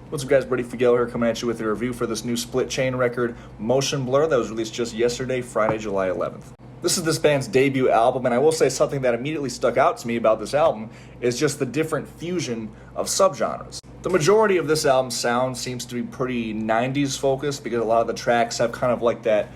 What's up, guys? Brady Figuel here, coming at you with a review for this new split chain record, Motionblur, that was released just yesterday, Friday, July 11th. This is this band's debut album, and I will say something that immediately stuck out to me about this album is just the different fusion of subgenres. The majority of this album's sound seems to be pretty 90s focused because a lot of the tracks have kind of like that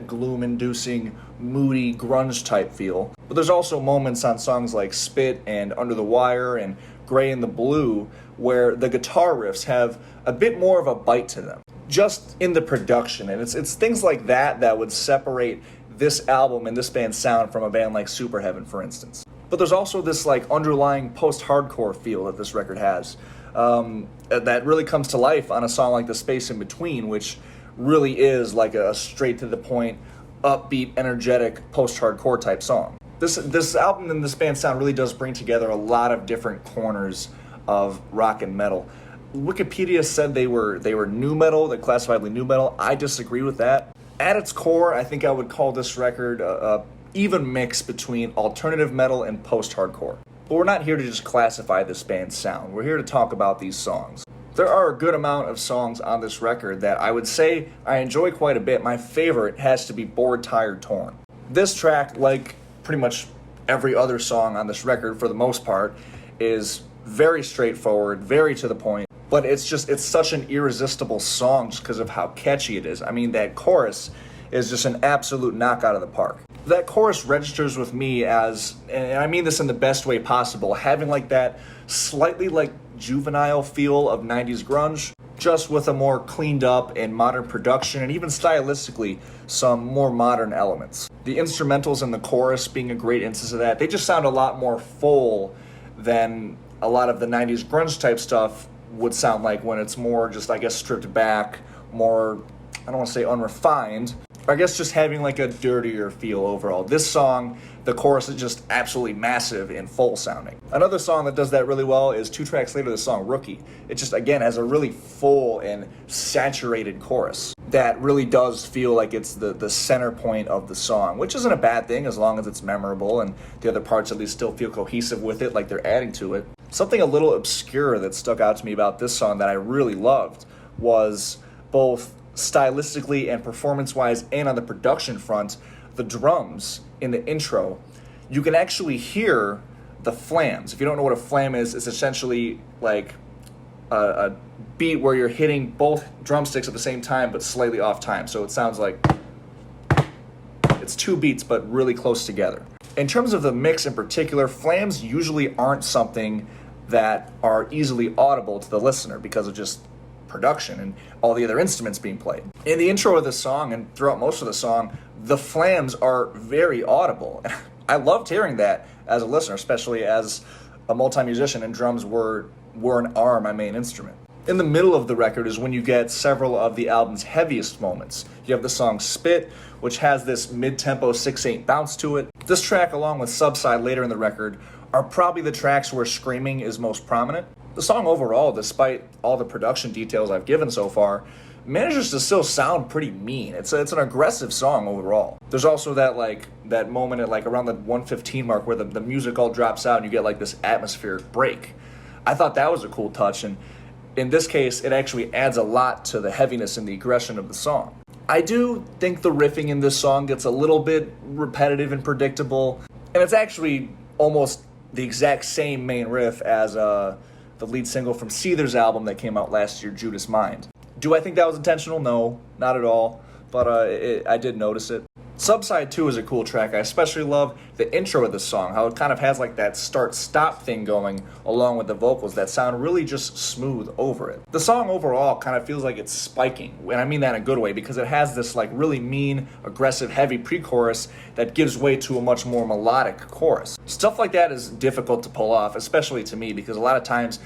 gloom-inducing, moody, grunge type feel. But there's also moments on songs like Spit and Under the Wire and Gray and the Blue where the guitar riffs have a bit more of a bite to them, just in the production. And it's things like that would separate this album and this band's sound from a band like Superheaven, for instance. But there's also this like underlying post-hardcore feel that this record has that really comes to life on a song like The Space in Between, which really is like a straight-to-the-point, upbeat, energetic, post-hardcore type song. This album and this band's sound really does bring together a lot of different corners of rock and metal. Wikipedia said they were nu metal, they classifiably nu metal. I disagree with that. At its core, I think I would call this record a even mix between alternative metal and post-hardcore. But we're not here to just classify this band's sound. We're here to talk about these songs. There are a good amount of songs on this record that I would say I enjoy quite a bit. My favorite has to be Bored, Tired, Torn. This track, like pretty much every other song on this record for the most part, is very straightforward, very to the point, but it's such an irresistible song just because of how catchy it is. I mean, that chorus is just an absolute knockout of the park. That chorus registers with me as, and I mean this in the best way possible, having like that slightly like juvenile feel of 90s grunge, just with a more cleaned up and modern production, and even stylistically some more modern elements. The instrumentals in the chorus being a great instance of that. They just sound a lot more full than a lot of the 90s grunge type stuff would sound like when it's more just, I guess, stripped back, more, I don't want to say unrefined, I guess just having like a dirtier feel overall. This song, the chorus is just absolutely massive and full sounding. Another song that does that really well is 2 tracks later, the song Rookie. It just, again, has a really full and saturated chorus that really does feel like it's the center point of the song, which isn't a bad thing as long as it's memorable and the other parts at least still feel cohesive with it, like they're adding to it. Something a little obscure that stuck out to me about this song that I really loved was both stylistically and performance-wise and on the production front, the drums in the intro. You can actually hear the flams. If you don't know what a flam is, it's essentially like a beat where you're hitting both drumsticks at the same time but slightly off time. So it sounds like it's 2 beats but really close together. In terms of the mix in particular, flams usually aren't something that are easily audible to the listener because of just production and all the other instruments being played. In the intro of the song and throughout most of the song, the flams are very audible. I loved hearing that as a listener, especially as a multi-musician, and drums were my main instrument. In the middle of the record is when you get several of the album's heaviest moments. You have the song Spit, which has this mid-tempo 6/8 bounce to it. This track, along with Subside later in the record, are probably the tracks where screaming is most prominent. The song overall, despite all the production details I've given so far, manages to still sound pretty mean. It's an aggressive song overall. There's also that moment at like around the 1:15 mark where the music all drops out and you get like this atmospheric break. I thought that was a cool touch, and in this case, it actually adds a lot to the heaviness and the aggression of the song. I do think the riffing in this song gets a little bit repetitive and predictable, and it's actually almost the exact same main riff as the lead single from Seether's album that came out last year, Judas Mind. Do I think that was intentional? No, not at all, but I did notice it. Subside 2 is a cool track. I especially love the intro of this song, how it kind of has like that start-stop thing going along with the vocals that sound really just smooth over it. The song overall kind of feels like it's spiking, and I mean that in a good way because it has this like really mean, aggressive, heavy pre-chorus that gives way to a much more melodic chorus. Stuff like that is difficult to pull off, especially to me, because a lot of times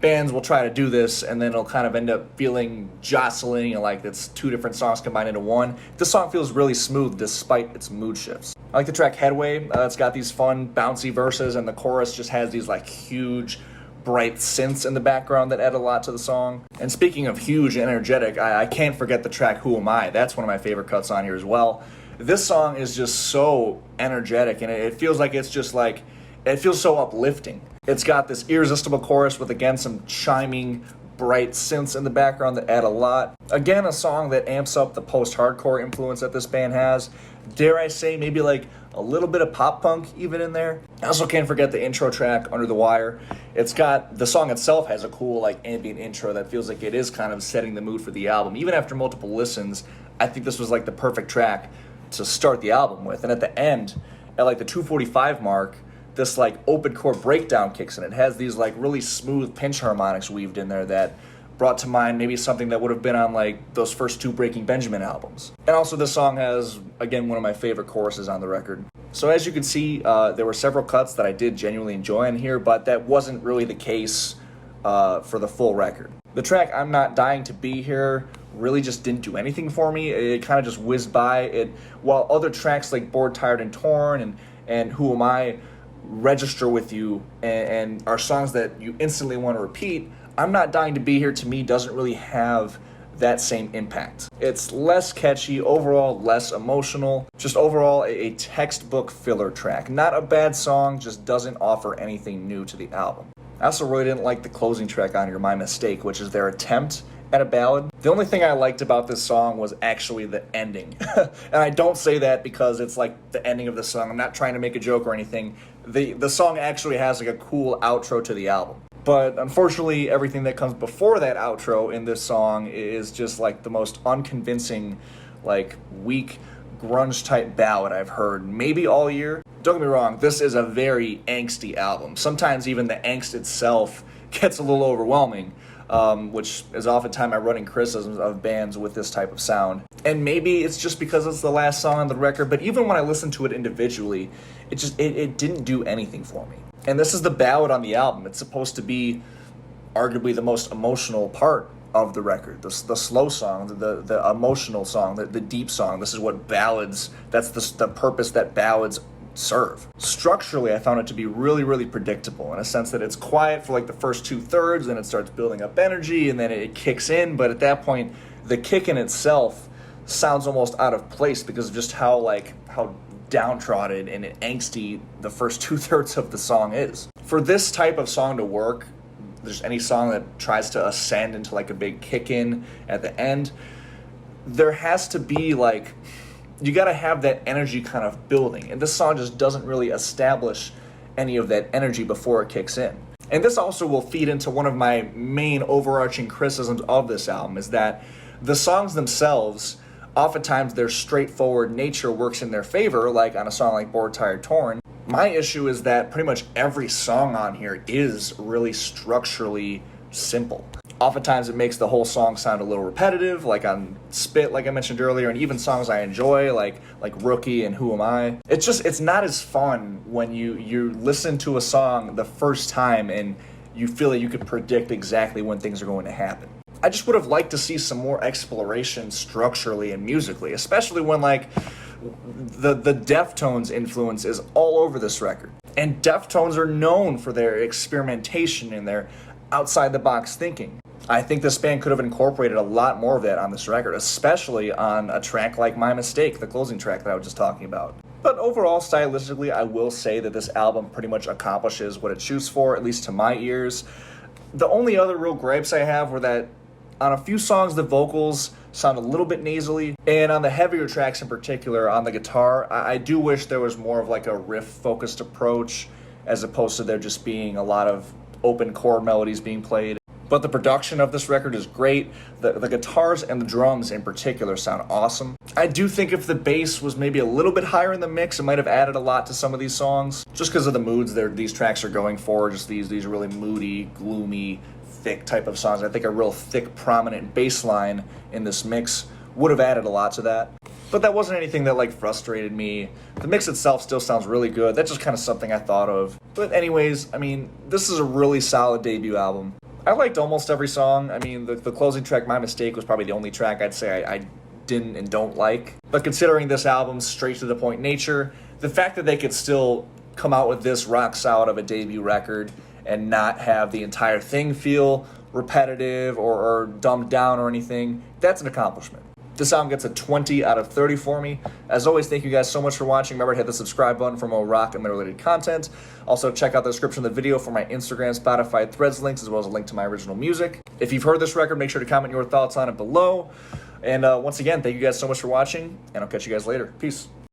bands will try to do this and then it'll kind of end up feeling jostling and like it's 2 different songs combined into one. This song feels really smooth despite its mood shifts. I like the track Headway. It's got these fun bouncy verses and the chorus just has these like huge bright synths in the background that add a lot to the song. And speaking of huge and energetic, I can't forget the track Who Am I? That's one of my favorite cuts on here as well. This song is just so energetic and it feels like it's just like, it feels so uplifting. It's got this irresistible chorus with, again, some chiming bright synths in the background that add a lot. Again, a song that amps up the post-hardcore influence that this band has. Dare I say, maybe like a little bit of pop punk even in there. I also can't forget the intro track, Under the Wire. The song itself has a cool like ambient intro that feels like it is kind of setting the mood for the album. Even after multiple listens, I think this was like the perfect track to start the album with. And at the end, at like the 2:45 mark, this like open chord breakdown kicks in. It has these like really smooth pinch harmonics weaved in there that brought to mind maybe something that would have been on like those first two Breaking Benjamin albums. And also this song has, again, one of my favorite choruses on the record. So as you can see, there were several cuts that I did genuinely enjoy in here, but that wasn't really the case for the full record. The track I'm Not Dying to Be Here really just didn't do anything for me. It kind of just whizzed by. While other tracks like Bored, Tired, and Torn and Who Am I register with you and are songs that you instantly want to repeat, I'm Not Dying to Be Here to me doesn't really have that same impact. It's less catchy, overall less emotional, just overall a textbook filler track. Not a bad song, just doesn't offer anything new to the album. I also really didn't like the closing track on here, My Mistake, which is their attempt at a ballad. The only thing I liked about this song was actually the ending. And I don't say that because it's like the ending of the song. I'm not trying to make a joke or anything. The song actually has like a cool outro to the album. But unfortunately, everything that comes before that outro in this song is just like the most unconvincing, like weak grunge type ballad I've heard maybe all year. Don't get me wrong, this is a very angsty album. Sometimes even the angst itself gets a little overwhelming, which is oftentimes my running criticisms of bands with this type of sound. And maybe it's just because it's the last song on the record, but even when I listened to it individually, it didn't do anything for me. And this is the ballad on the album. It's supposed to be arguably the most emotional part of the record. The slow song, the emotional song, the deep song. This is what ballads, that's the purpose that ballads serve. Structurally, I found it to be really, really predictable in a sense that it's quiet for like the first 2/3, then it starts building up energy, and then it kicks in. But at that point, the kick in itself sounds almost out of place because of just how downtrodden and angsty the first 2/3 of the song is. For this type of song to work, there's any song that tries to ascend into like a big kick in at the end, there has to be like, you got to have that energy kind of building. And this song just doesn't really establish any of that energy before it kicks in. And this also will feed into one of my main overarching criticisms of this album, is that the songs themselves, oftentimes their straightforward nature works in their favor, like on a song like Bored, Tired, Torn. My issue is that pretty much every song on here is really structurally simple. Oftentimes it makes the whole song sound a little repetitive, like on Spit, like I mentioned earlier, and even songs I enjoy, like Rookie and Who Am I. It's not as fun when you listen to a song the first time and you feel that you could predict exactly when things are going to happen. I just would have liked to see some more exploration structurally and musically, especially when like the Deftones influence is all over this record. And Deftones are known for their experimentation and their outside the box thinking. I think this band could have incorporated a lot more of that on this record, especially on a track like My Mistake, the closing track that I was just talking about. But overall, stylistically, I will say that this album pretty much accomplishes what it shoots for, at least to my ears. The only other real gripes I have were that on a few songs, the vocals sound a little bit nasally, and on the heavier tracks in particular, on the guitar, I do wish there was more of like a riff-focused approach, as opposed to there just being a lot of open chord melodies being played. But the production of this record is great. The guitars and the drums in particular sound awesome. I do think if the bass was maybe a little bit higher in the mix, it might have added a lot to some of these songs, just because of the moods these tracks are going for, just these really moody, gloomy, thick type of songs. I think a real thick, prominent bass line in this mix would have added a lot to that. But that wasn't anything that like frustrated me. The mix itself still sounds really good. That's just kind of something I thought of. But anyways, I mean, this is a really solid debut album. I liked almost every song. I mean, the closing track, My Mistake, was probably the only track I'd say I didn't and don't like. But considering this album's straight-to-the-point nature, the fact that they could still come out with this rock solid of a debut record and not have the entire thing feel repetitive or dumbed down or anything, that's an accomplishment. This album gets a 20 out of 30 for me. As always, thank you guys so much for watching. Remember to hit the subscribe button for more rock and metal-related content. Also, check out the description of the video for my Instagram, Spotify, Threads links, as well as a link to my original music. If you've heard this record, make sure to comment your thoughts on it below. And once again, thank you guys so much for watching, and I'll catch you guys later. Peace.